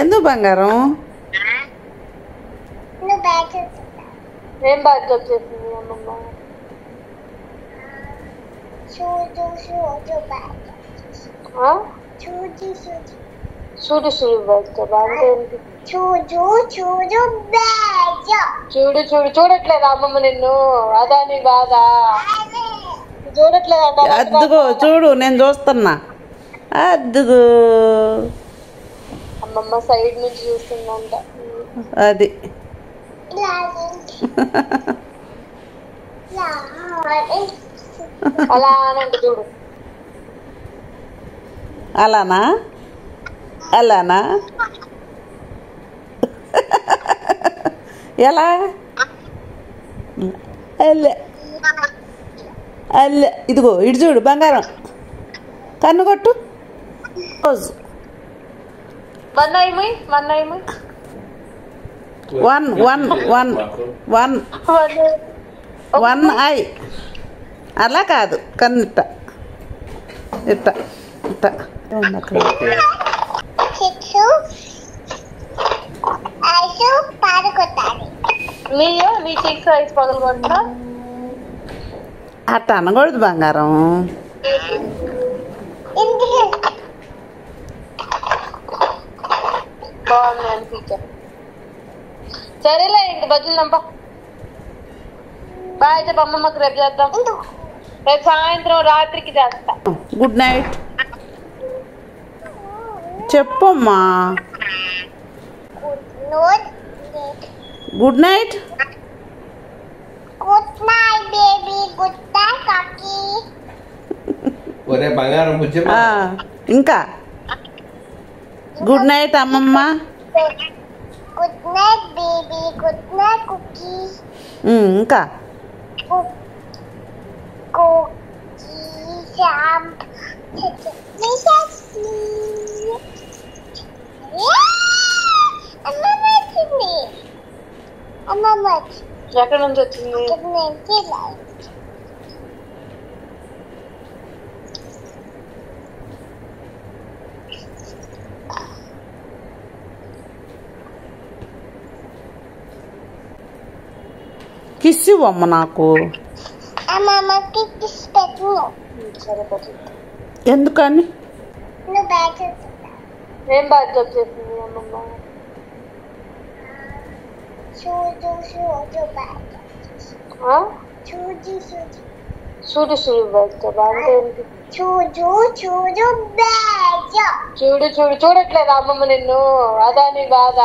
ఎందుకు బంగారం? ఏం బ్యాగ్ వచ్చేసింది అమ్మమ్మ? చూడు చూడు బ్యాగ్ ఏంటి? చూడు చూడు చూడట్లేదా అమ్మమ్మ నిన్ను? అదా నీ బాధ? చూడట్లేదా? అద్దుగో చూడు, నేను చూస్తున్నా. అద్దుగో అమ్మమ్మ సైడ్ నుంచి చూస్తుందంట. అది అలా అనంట చూడు. అలానా? అలానా? ఎలా? అల్లె అల్లె. ఇదిగో ఇటు చూడు బంగారం, కన్ను కొట్టు. One one one one one I. అలా కాదు, కన్ను ఇట్ట ఇట్ట ఇట్ట. నీ చీక్స్ ఐస్ పగలగొట్టా. అట్ట అనకూడదు బంగారం. బాగుంది అనిపించా. సరేలే ఇంక బజ్జీలు నంప. బాయ్ చెప్ప అమ్మమ్మకి. రేపు చేద్దాం. రేపు సాయంత్రం రాత్రికి చేస్తా. గుడ్ నైట్ చెప్పమ్మా. Good night. Good night baby. Good night కాకి. ఒరే బంగారం బుజ్జమ్మ. ఇంకా గుడ్ నైట్ అమ్మమ్మ. Good night baby. Good night cookie. ఇంకా కుకీ శామ్. అమ్మమ్మ ఎక్కడి నుంచి వచ్చింది? కిస్ ఇవ్వమ్మ నాకు. అమ్మమ్మకి కిస్ పెట్టు. ఎందుకని? నువ్వు బ్యాగ్ ఏం బ్యాగ్ వచ్చేసింది అమ్మమ్మ? చూడు చూడు బ్యాగ్. చూడు చూడు బ్యాగ్ ఏంటి? చూడు బ్యాగ్. చూడు చూడు చూడట్లేదా అమ్మమ్మ నిన్ను? అదా నీ బాధ?